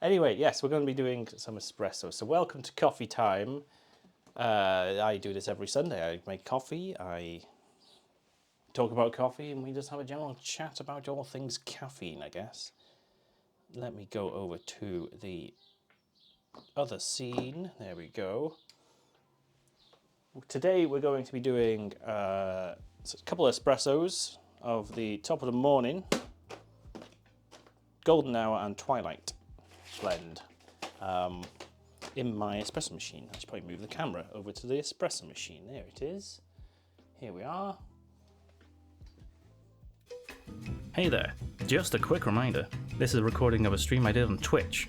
Anyway, yes, we're going to be doing some espresso. So welcome to coffee time. I do this every Sunday. I make coffee, I talk about coffee, and we just have a general chat about all things caffeine, I guess. Let me go over to the other scene. There we go. Today we're going to be doing a couple of espressos of the top of the morning, golden hour and twilight blend in my espresso machine. I should probably move the camera over to the espresso machine. There it is. Here we are. Hey there, just a quick reminder, this is a recording of a stream I did on Twitch.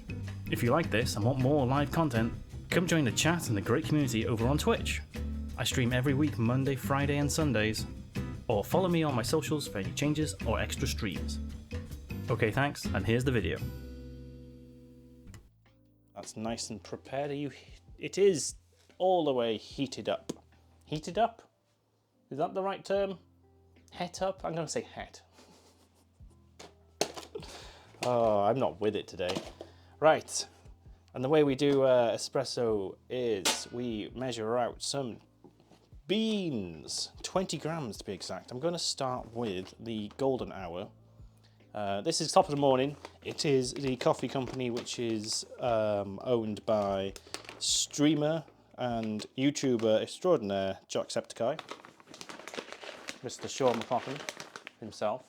If you like this and want more live content, come join the chat and the great community over on Twitch. I stream every week Monday, Friday and Sundays, or follow me on my socials for any changes or extra streams. Okay, thanks, and here's the video. That's nice and prepared. It is all the way heated up. Heated up? Is that the right term? Het up? I'm going to say het. Oh, I'm not with it today. Right, and the way we do espresso is we measure out some beans, 20 grams to be exact. I'm going to start with the golden hour. This is top of the morning. It is the coffee company which is owned by streamer and YouTuber extraordinaire Jacksepticeye, Mr. Sean McLaughlin himself.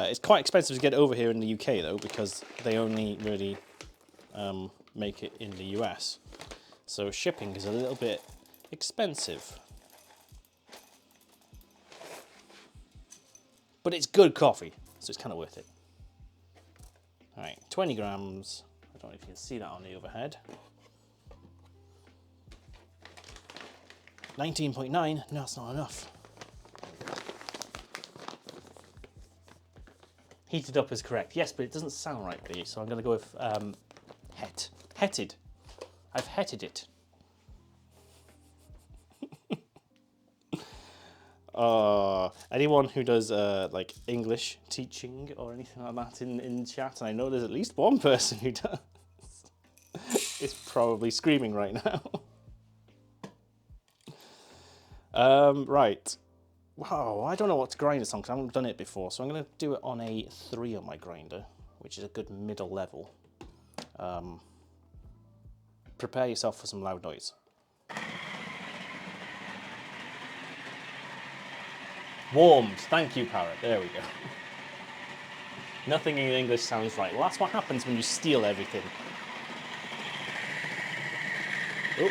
It's quite expensive to get over here in the UK though, because they only really make it in the US. So shipping is a little bit expensive. But it's good coffee, so it's kind of worth it. All right, 20 grams. I don't know if you can see that on the overhead. 19.9, no, that's not enough. Heated up is correct. Yes, but it doesn't sound right, B, so I'm going to go with het. Hetted. I've hetted it. Anyone who does like English teaching or anything like that in chat, and I know there's at least one person who does, is probably screaming right now. Right. Wow, I don't know what to grind this on because I haven't done it before, so I'm going to do it on a 3 on my grinder, which is a good middle level. Prepare yourself for some loud noise. Warmed, thank you, Parrot. There we go. Nothing in English sounds right. Well, that's what happens when you steal everything. Oh.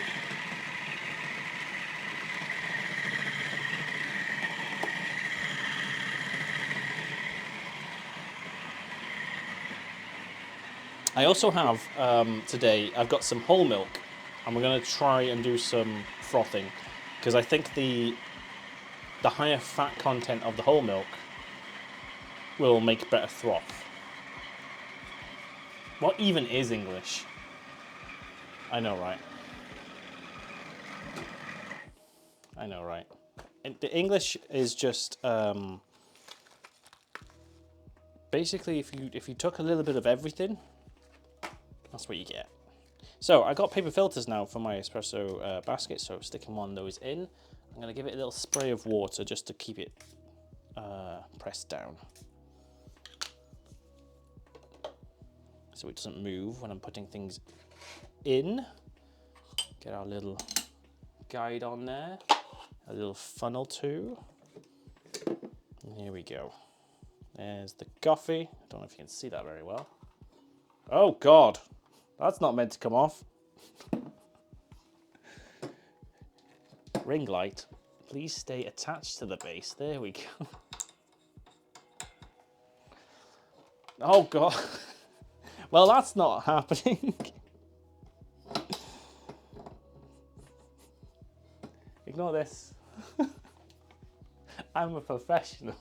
I also have, today, I've got some whole milk, and we're going to try and do some frothing, because I think the higher fat content of the whole milk will make better froth. What even is English? I know, right? I know, right? The English is just basically if you took a little bit of everything, that's what you get. So I got paper filters now for my espresso basket, so sticking one of those in. I'm going to give it a little spray of water just to keep it pressed down, so it doesn't move when I'm putting things in. Get our little guide on there, a little funnel too. And here we go. There's the coffee. I don't know if you can see that very well. Oh God, that's not meant to come off. Ring light, please stay attached to the base. There we go. Oh God. Well, that's not happening. Ignore this. I'm a professional.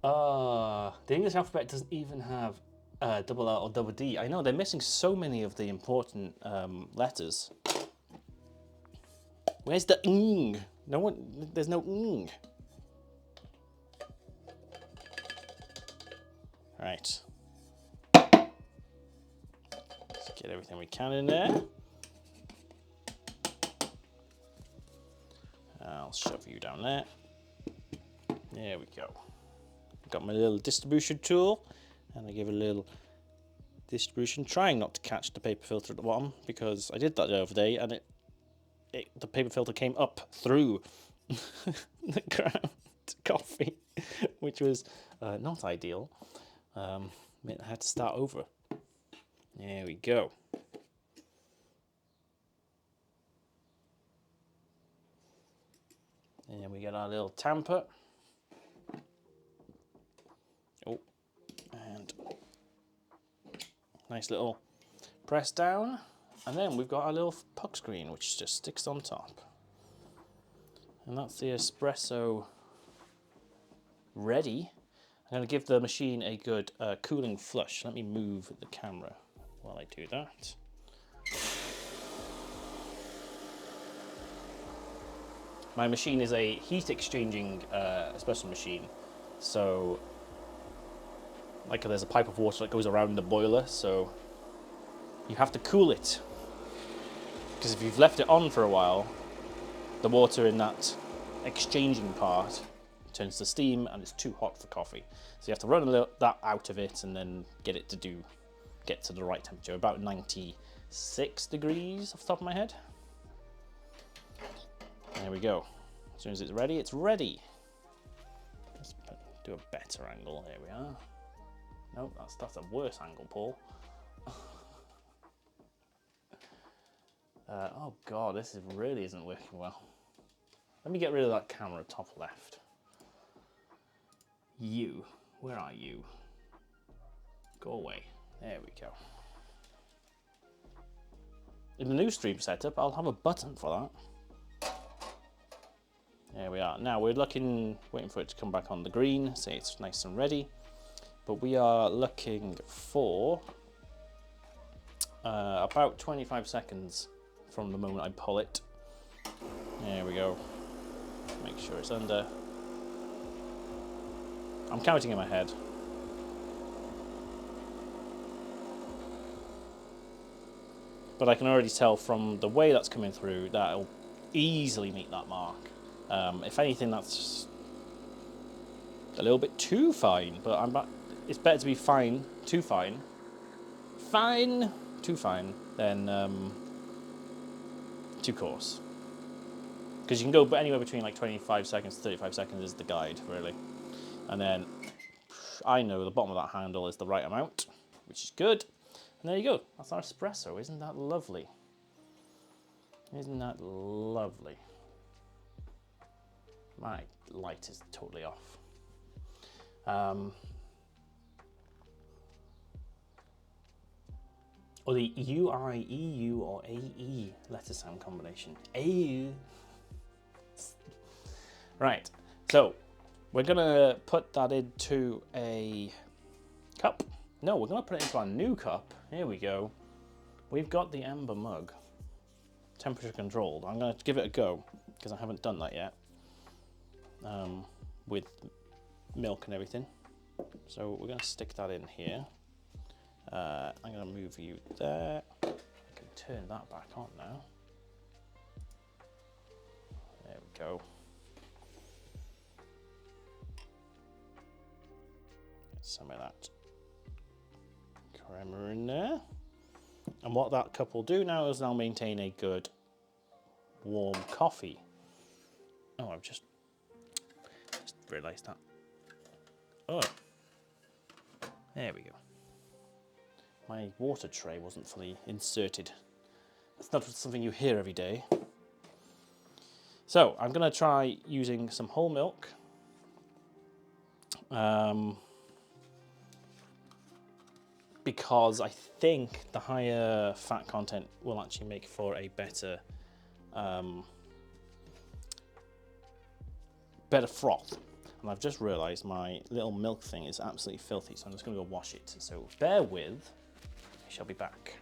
The English alphabet doesn't even have double L or double D. I know, they're missing so many of the important letters. Where's the ng? No one, there's no ng. Right. Let's get everything we can in there. I'll shove you down there. There we go. Got my little distribution tool, and I give a little distribution, trying not to catch the paper filter at the bottom, because I did that the other day, and the paper filter came up through the ground coffee, which was not ideal. Meant I had to start over. There we go. And we got our little tamper. Oh, and nice little press down. And then we've got our little puck screen, which just sticks on top. And that's the espresso ready. I'm going to give the machine a good cooling flush. Let me move the camera while I do that. My machine is a heat exchanging espresso machine. So, like, there's a pipe of water that goes around the boiler, so you have to cool it. Because if you've left it on for a while, the water in that exchanging part turns to steam and it's too hot for coffee. So you have to run that out of it and then get it to get to the right temperature, about 96 degrees off the top of my head. There we go. As soon as it's ready, it's ready. Let's do a better angle. Here we are. Nope, that's a worse angle, Paul. Oh God, this really isn't working well. Let me get rid of that camera top left. You, where are you? Go away. There we go. In the new stream setup, I'll have a button for that. There we are. Now we're waiting for it to come back on the green, say it's nice and ready. But we are looking for about 25 seconds from the moment I pull it. There we go. Make sure it's under. I'm counting in my head. But I can already tell from the way that's coming through that it'll easily meet that mark. If anything, that's a little bit too fine, but it's better to be fine, too fine, too fine, than too coarse. Because you can go anywhere between like 25 seconds to 35 seconds is the guide, really. And then I know the bottom of that handle is the right amount, which is good. And there you go. That's our espresso. Isn't that lovely? Isn't that lovely? My light is totally off. Or the UI, EU, or AE letter sound combination. AE. Right. So we're gonna put that into a cup. No, we're gonna put it into our new cup. Here we go. We've got the amber mug, temperature controlled. I'm gonna give it a go because I haven't done that yet. With milk and everything. So we're gonna stick that in here. I'm gonna move you there. I can turn that back on now. There we go. Get some of that crema in there. And what that cup will do now is now maintain a good warm coffee. Oh, I've just realised that. Oh, there we go. My water tray wasn't fully inserted. That's not something you hear every day. So I'm going to try using some whole milk. Because I think the higher fat content will actually make for a better froth. And I've just realised my little milk thing is absolutely filthy, so I'm just going to go wash it. So bear with, I shall be back.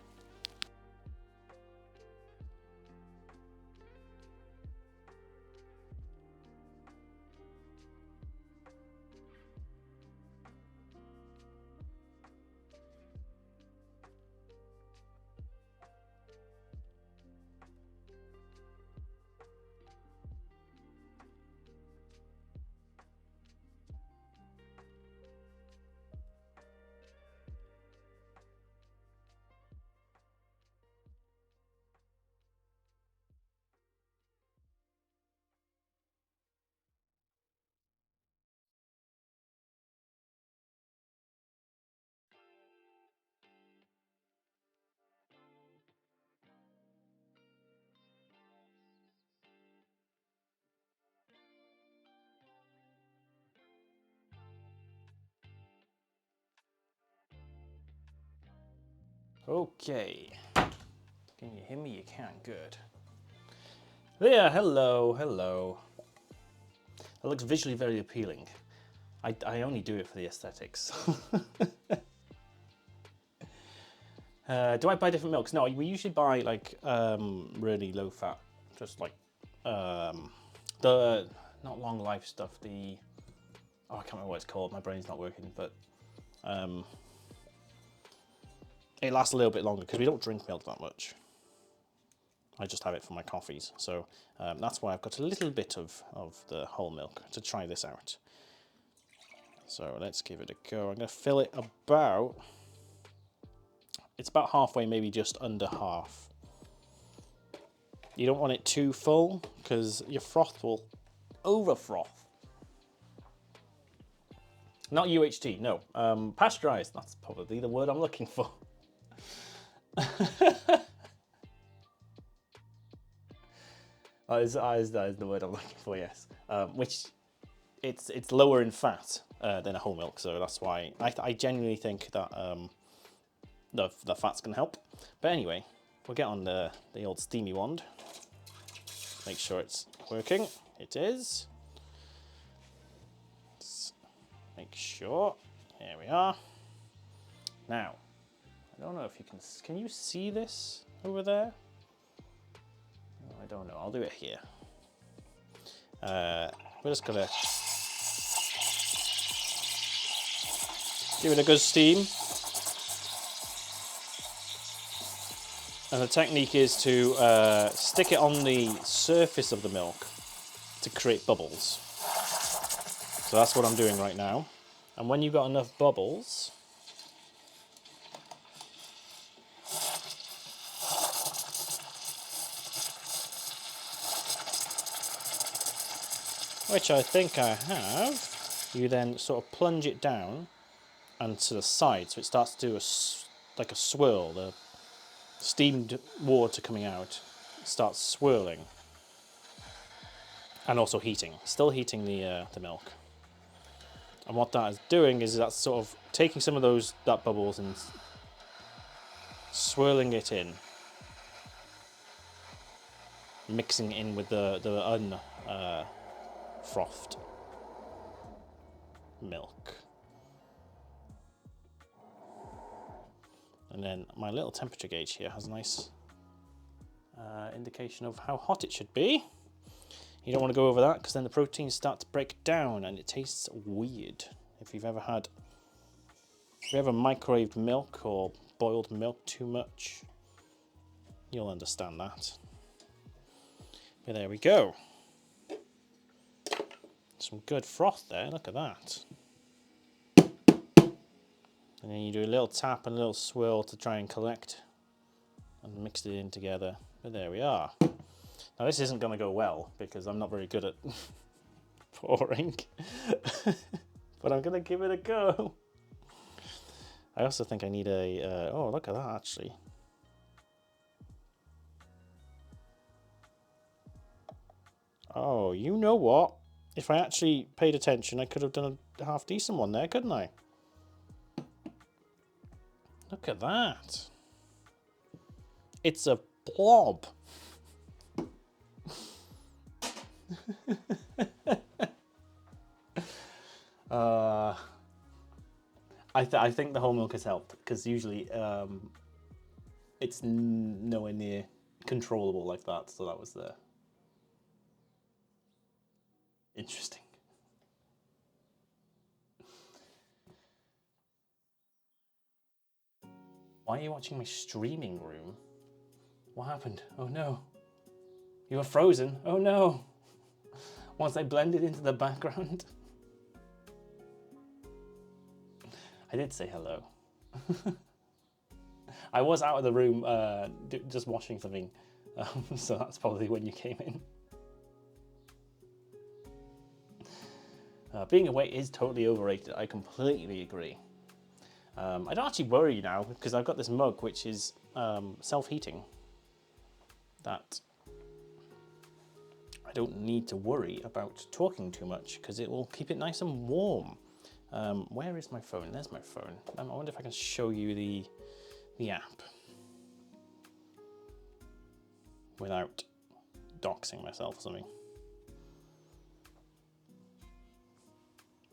Okay. Can you hear me? You can. Good. There. Hello. Hello. That looks visually very appealing. I only do it for the aesthetics. Do I buy different milks? No, we usually buy like really low fat, just like the not long life stuff. I can't remember what it's called. My brain's not working, but it lasts a little bit longer because we don't drink milk that much. I just have it for my coffees, so that's why I've got a little bit of the whole milk to try this out. So let's give it a go. I'm going to fill it about. It's about halfway, maybe just under half. You don't want it too full because your froth will over froth. Not UHT, no. Pasteurized, that's probably the word I'm looking for. That is the word I'm looking for, yes. Which it's lower in fat than a whole milk, so that's why I genuinely think that the fat's can help. But anyway, we'll get on the old steamy wand. Make sure it's working. It is. Let's make sure. Here we are. Now, I don't know if you can you see this over there? No, I don't know. I'll do it here. We're just gonna give it a good steam. And the technique is to stick it on the surface of the milk to create bubbles. So that's what I'm doing right now. And when you've got enough bubbles, which I think I have, you then sort of plunge it down and to the side, so it starts to do like a swirl. The steamed water coming out starts swirling and also heating, still heating the milk. And what that is doing is that's sort of taking some of that bubbles and swirling it in, mixing in with the unfrothed milk. And then my little temperature gauge here has a nice indication of how hot it should be. You don't want to go over that because then the proteins start to break down and it tastes weird. If you've ever microwaved milk or boiled milk too much, you'll understand that. But there we go. Some good froth there, look at that. And then you do a little tap and a little swirl to try and collect and mix it in together. But there we are. Now this isn't going to go well because I'm not very good at pouring. But I'm going to give it a go. I also think I need a... oh, look at that actually. Oh, you know what? If I actually paid attention, I could have done a half decent one there, couldn't I? Look at that. It's a blob. I think the whole milk has helped because usually it's nowhere near controllable like that. So that was interesting. Why are you watching my streaming room? What happened? Oh no. You were frozen. Oh no. Once I blended into the background. I did say hello. I was out of the room just washing something. So that's probably when you came in. Being away is totally overrated. I completely agree. I don't actually worry now because I've got this mug which is self-heating. That I don't need to worry about talking too much because it will keep it nice and warm. Where is my phone? There's my phone. I wonder if I can show you the app. without doxing myself or something.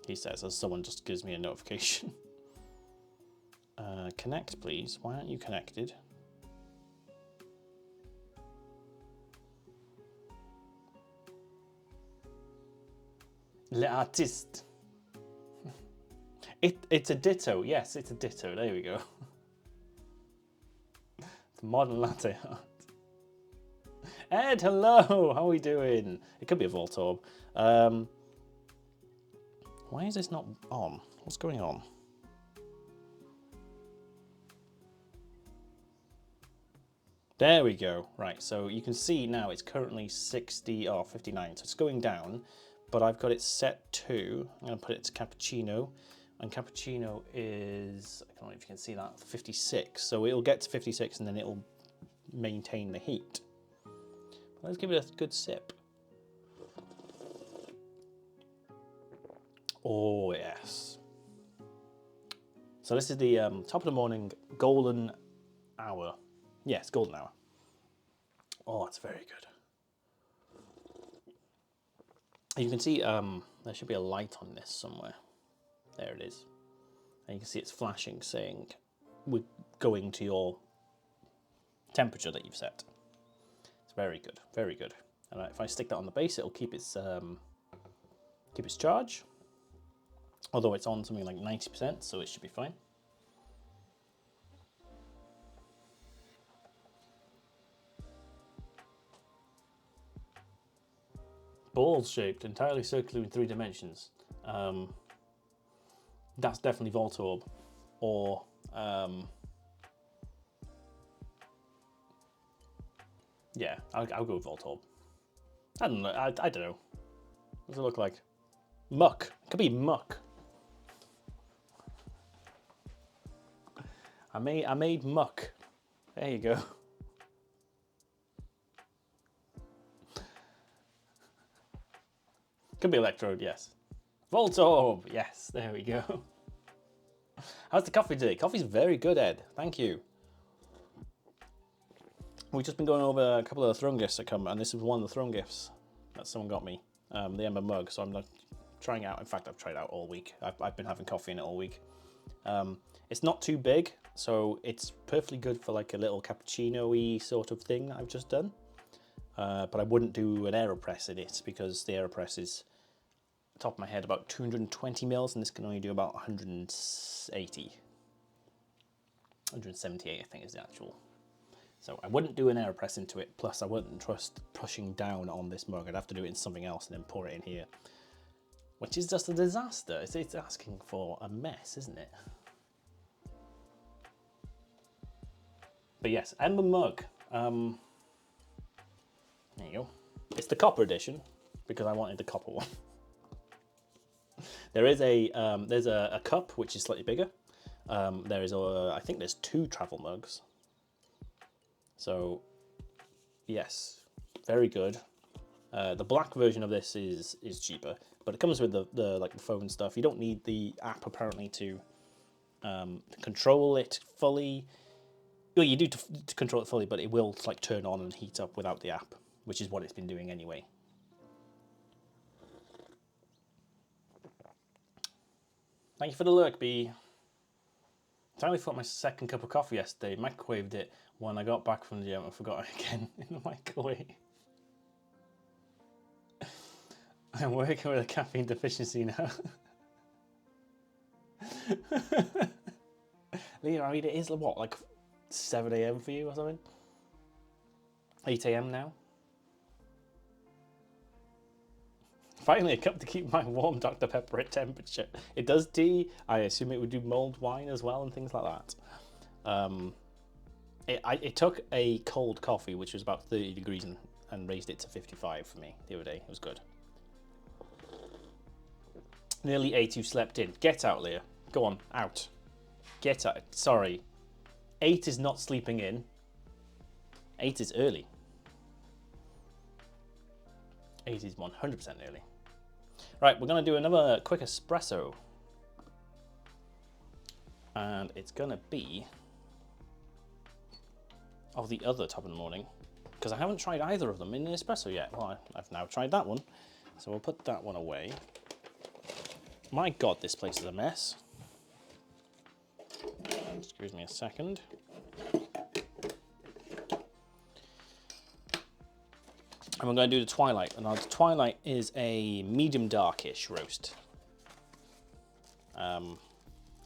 He says, as someone just gives me a notification. Connect, please. Why aren't you connected? L'artiste. It's a ditto. Yes, it's a ditto. There we go. It's modern latte art. Ed, hello. How are we doing? It could be a Voltorb. Why is this not on? What's going on? There we go. Right, so you can see now it's currently 60 or 59, so it's going down, but I've got it set to, I'm going to put it to cappuccino, and cappuccino is, I don't know if you can see that, 56. So it'll get to 56 and then it'll maintain the heat. But let's give it a good sip. Oh, yes. So this is the top of the morning golden hour. Yes, golden hour. Oh, it's very good. You can see there should be a light on this somewhere. There it is. And you can see it's flashing saying we're going to your temperature that you've set. It's very good, very good. And if I stick that on the base, it'll keep its charge. Although it's on something like 90%, so it should be fine. Balls shaped, entirely circular in 3 dimensions. That's definitely Voltorb, or yeah, I'll go with Voltorb. I don't know. I don't know. What does it look like? Muck. It could be muck. I made muck. There you go. Could be Electrode, yes. Voltorb, yes, there we go. How's the coffee today? Coffee's very good, Ed. Thank you. We've just been going over a couple of the throne gifts that come, and this is one of the throne gifts that someone got me. The Ember mug, so I'm not trying out. In fact, I've tried out all week. I've been having coffee in it all week. It's not too big, so it's perfectly good for like a little cappuccino-y sort of thing that I've just done. But I wouldn't do an AeroPress in it because the AeroPress is, top of my head, about 220 mils, and this can only do about 180. 178, I think, is the actual. So I wouldn't do an AeroPress into it, plus I wouldn't trust pushing down on this mug. I'd have to do it in something else and then pour it in here, which is just a disaster. It's asking for a mess, isn't it? But yes, Ember mug. There you go. It's the copper edition because I wanted the copper one. There is there's a cup which is slightly bigger. There is I think there's 2 travel mugs. So yes, very good. The black version of this is cheaper, but it comes with the like the phone stuff. You don't need the app apparently to control it fully. Well, you do to control it fully, but it will like turn on and heat up without the app, which is what it's been doing anyway. Thank you for the lurk, B. I only thought my second cup of coffee yesterday. Microwaved it when I got back from the gym and forgot it again in the microwave. I'm working with a caffeine deficiency now. Leah, I mean, it is what, like 7 AM for you or something? 8 AM now? Finally, a cup to keep my warm Dr. Pepper at temperature. It does tea. I assume it would do mulled wine as well and things like that. It took a cold coffee, which was about 30 degrees, and raised it to 55 for me the other day. It was good. Nearly 8 you slept in. Get out, Leah. Go on, out. Get out. Sorry. 8 is not sleeping in. 8 is early. 8 is 100% early. Right, we're going to do another quick espresso. And it's going to be of the other top of the morning because I haven't tried either of them in the espresso yet. Well, I've now tried that one, so we'll put that one away. My God, this place is a mess. Excuse me a second. And we're going to do the Twilight. And the Twilight is a medium darkish roast.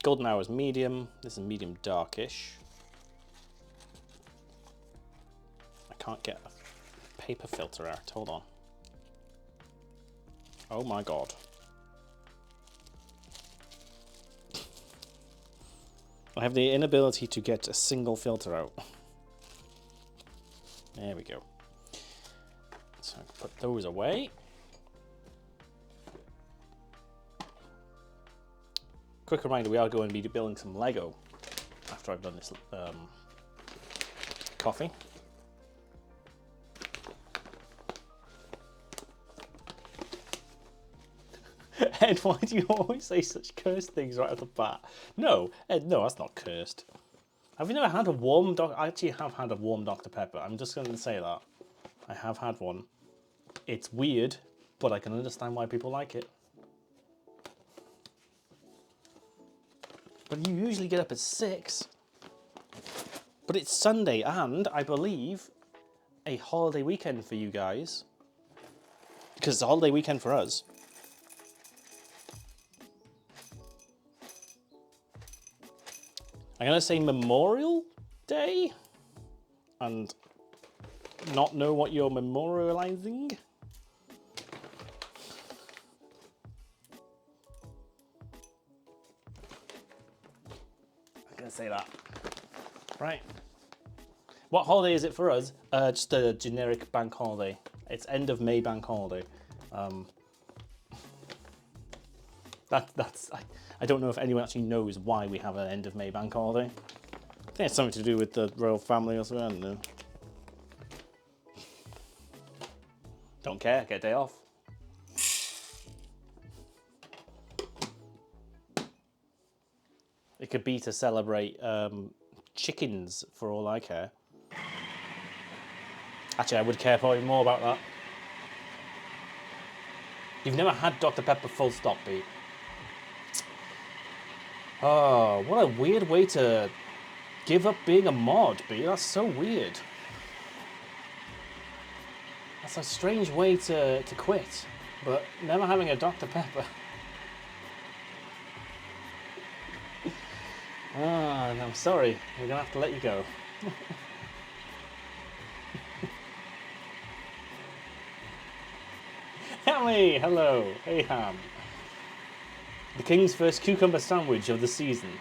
Golden Hour is medium. This is medium darkish. I can't get a paper filter out. Hold on. Oh my God. I have the inability to get a single filter out. There we go. So I can put those away. Quick reminder, we are going to be building some Lego after I've done this coffee. Ed, why do you always say such cursed things right off the bat? No, Ed, no, that's not cursed. Have you never had a warm I actually have had a warm Dr. Pepper. I'm just going to say that. I have had one. It's weird, but I can understand why people like it. But you usually get up at 6. But it's Sunday and, I believe, a holiday weekend for you guys. Because it's a holiday weekend for us. I'm going to say Memorial Day and not know what you're memorializing. I'm going to say that. Right. What holiday is it for us? Just a generic bank holiday. It's end of May bank holiday. I don't know if anyone actually knows why we have an end of May bank holiday. I think it's something to do with the royal family or something, I don't know. Don't care, get a day off. It could be to celebrate chickens for all I care. Actually, I would care probably more about that. You've never had Dr. Pepper full stop, Pete. Oh, what a weird way to give up being a mod, B. That's so weird. That's a strange way to quit, but never having a Dr. Pepper. I'm sorry. We're going to have to let you go. Hammy, hello. Hey, Ham. The King's first cucumber sandwich of the season.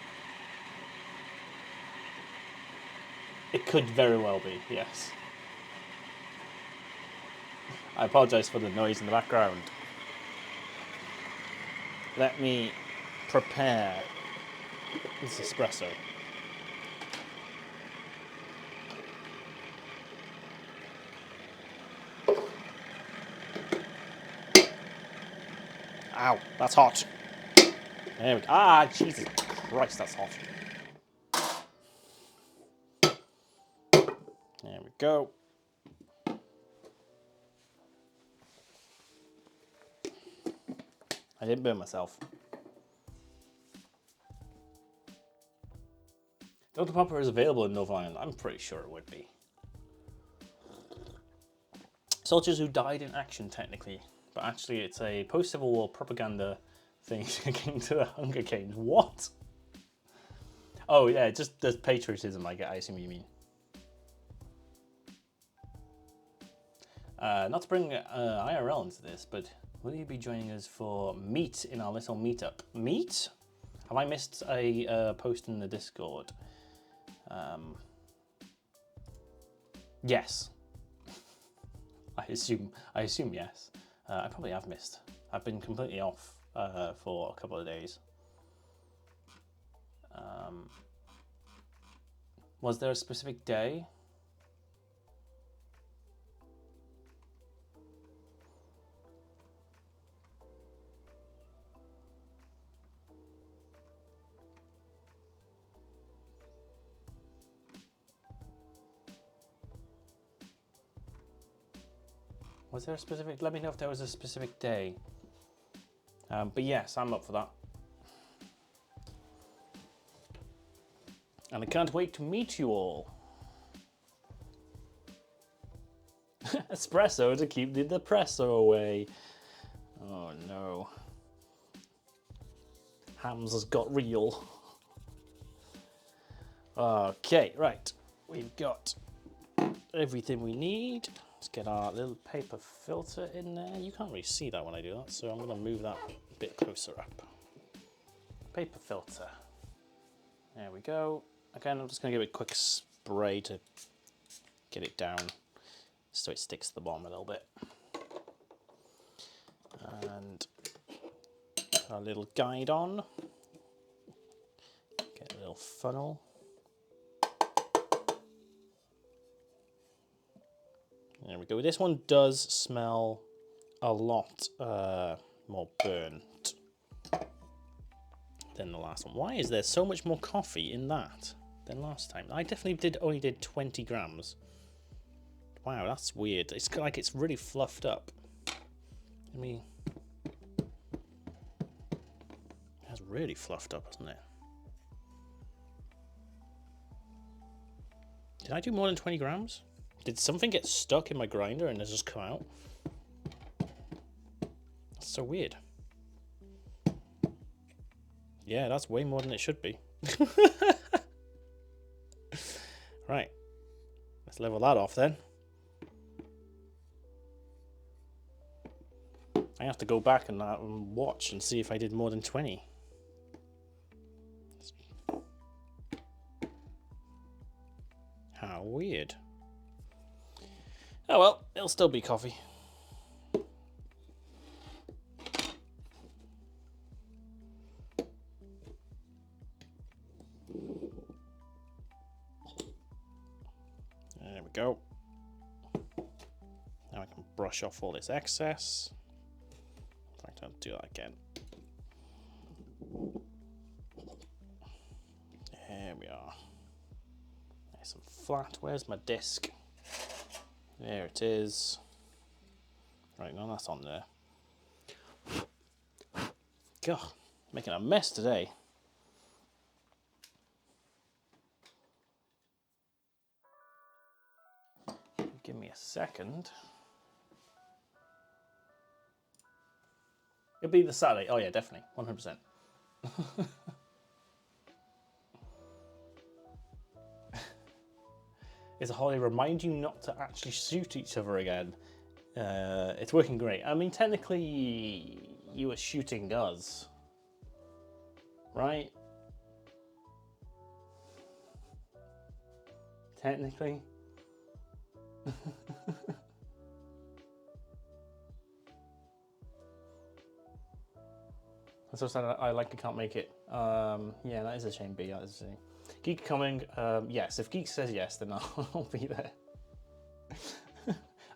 It could very well be, yes. I apologise for the noise in the background. Let me prepare this espresso. Ow, that's hot. There we go. Ah, Jesus Christ, that's hot. There we go. I didn't burn myself. Dr. Pepper is available in Northern Ireland. I'm pretty sure it would be. Soldiers who died in action, technically. But actually, it's a post-Civil War propaganda thing akin to the Hunger Games. What? Oh, yeah, just the patriotism, I assume you mean. Not to bring IRL into this, but will you be joining us for meet in our little meetup? Meet? Have I missed a post in the Discord? Yes. I assume yes. I probably have missed. I've been completely off for a couple of days. Was there a specific day? Was there a specific? Let me know if there was a specific day. But yes, I'm up for that. And I can't wait to meet you all. Espresso to keep the depresso away. Oh no. Hams has got real. Okay, right. We've got everything we need. Let's get our little paper filter in there. You can't really see that when I do that, so I'm going to move that a bit closer up. Paper filter. There we go. Again, I'm just going to give it a quick spray to get it down so it sticks to the bottom a little bit. And put our little guide on. Get a little funnel. There we go. This one does smell a lot more burnt than the last one. Why is there so much more coffee in that than last time? I definitely only did 20 grams. Wow, that's weird. It's like it's really fluffed up. I mean, it has really fluffed up, hasn't it? Did I do more than 20 grams? Did something get stuck in my grinder and it's just come out? That's so weird. Yeah, that's way more than it should be. Right. Let's level that off then. I have to go back and watch and see if I did more than 20. How weird. Oh well, it'll still be coffee. There we go. Now I can brush off all this excess. In fact, I'll do that again. There we are. Nice and flat. Where's my disc? There it is. Right, now that's on there. God, making a mess today. Give me a second. It'll be the Saturday. Oh yeah, definitely, 100%. It's a holiday. Remind you not to actually shoot each other again. It's working great. I mean, technically, you were shooting us, right? Technically. That's so sad. I can't make it. Yeah, that is a shame. B, that is a shame. Geek coming. Yes, if Geek says yes, then I'll be there.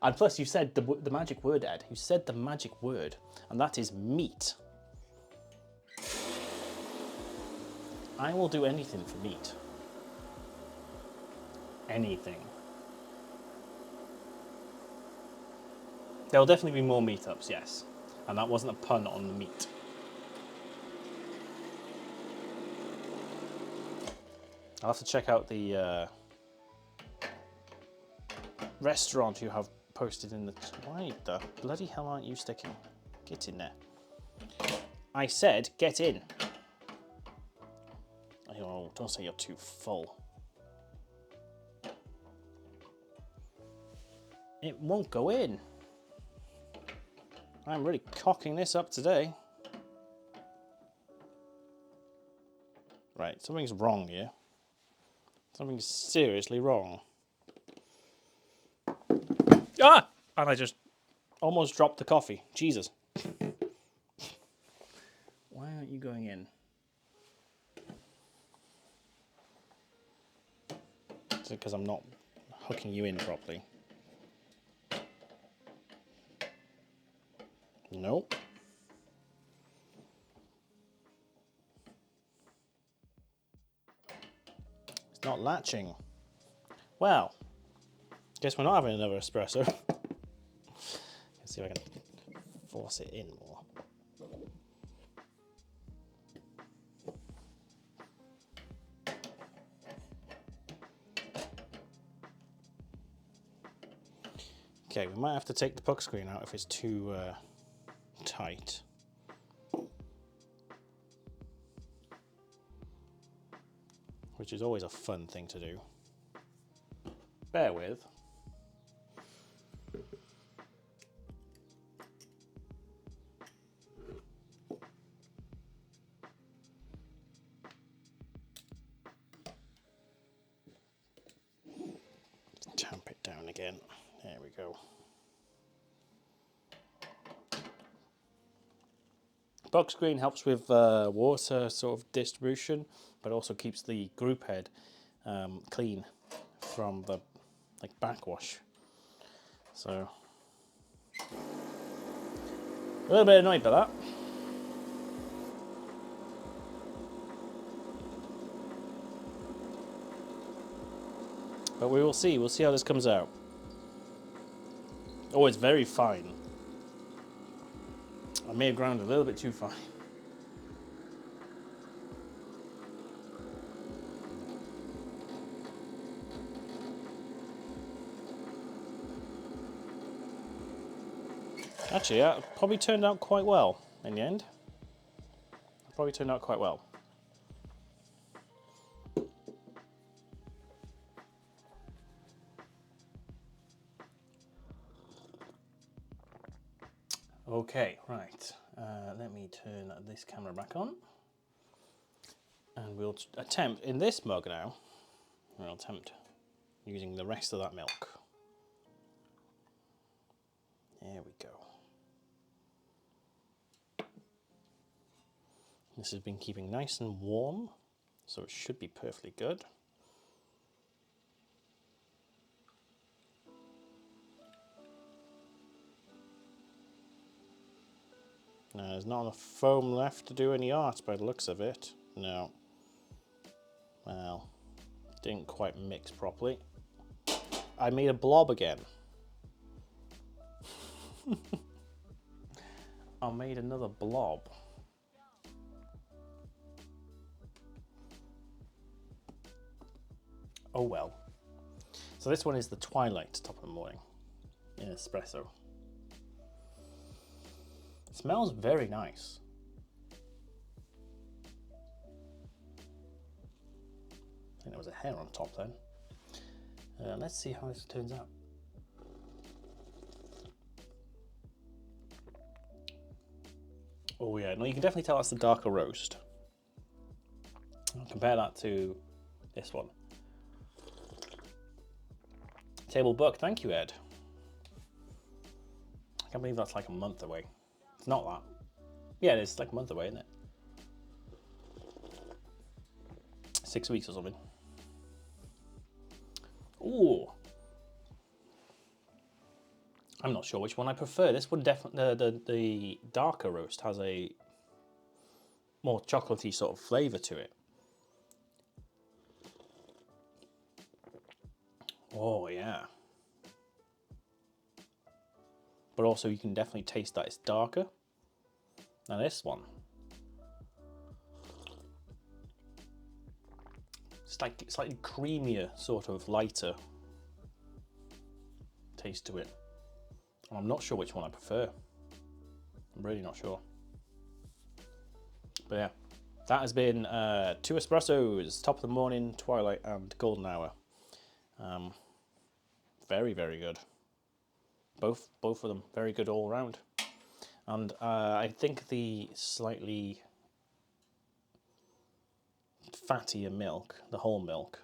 And plus, you said the magic word, Ed. You said the magic word, and that is meat. I will do anything for meat. Anything. There'll definitely be more meetups, yes. And that wasn't a pun on the meat. I'll have to check out the restaurant you have posted in the... Why the bloody hell aren't you sticking? Get in there. I said get in. Oh, don't say you're too full. It won't go in. I'm really cocking this up today. Right, something's wrong here. Something's seriously wrong. Ah! And I just almost dropped the coffee. Jesus. Why aren't you going in? Is it because I'm not hooking you in properly? Nope. It's not latching. Well, guess we're not having another espresso. See if I can force it in more. Okay, we might have to take the puck screen out if it's too tight. Which is always a fun thing to do. Bear with. Tamp it down again. There we go. Puck screen helps with water sort of distribution, but also keeps the group head clean from the backwash. So a little bit annoyed by that. But we will see. We'll see how this comes out. Oh, it's very fine. I may have ground a little bit too fine. Actually, yeah, it probably turned out quite well in the end. Probably turned out quite well. Okay, right. Let me turn this camera back on. And we'll attempt, in this mug now, we'll attempt using the rest of that milk. There we go. This has been keeping nice and warm, so it should be perfectly good. Now, there's not enough foam left to do any art by the looks of it. No. Well, didn't quite mix properly. I made a blob again. I made another blob. Oh well. So this one is the Twilight top of the morning in espresso. It smells very nice. I think there was a hair on top then. Let's see how this turns out. Oh yeah, no, you can definitely tell that's the darker roast. I'll compare that to this one. Table book, thank you, Ed. I can't believe that's like a month away. It's not that. Yeah, it's like a month away, isn't it? 6 weeks or something. Ooh. I'm not sure which one I prefer. This one definitely, the darker roast has a more chocolatey sort of flavour to it. Oh yeah. But also you can definitely taste that it's darker. Now this one, it's like slightly creamier, sort of lighter taste to it. And I'm not sure which one I prefer. I'm really not sure. But yeah, that has been 2 espressos, top of the morning, twilight, and golden hour. Very, very good. Both of them very good all around. And I think the slightly fattier milk, the whole milk,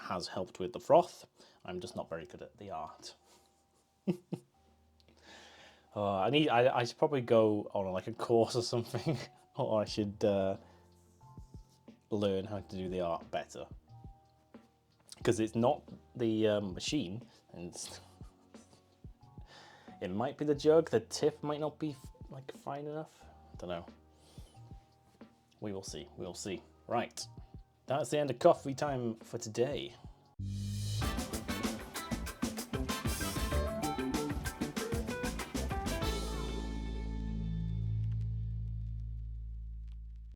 has helped with the froth. I'm just not very good at the art. I should probably go on like a course or something, or I should learn how to do the art better. Because it's not the machine, and it might be the jug. The tip might not be like fine enough. I don't know. We will see. We will see. Right, that's the end of coffee time for today.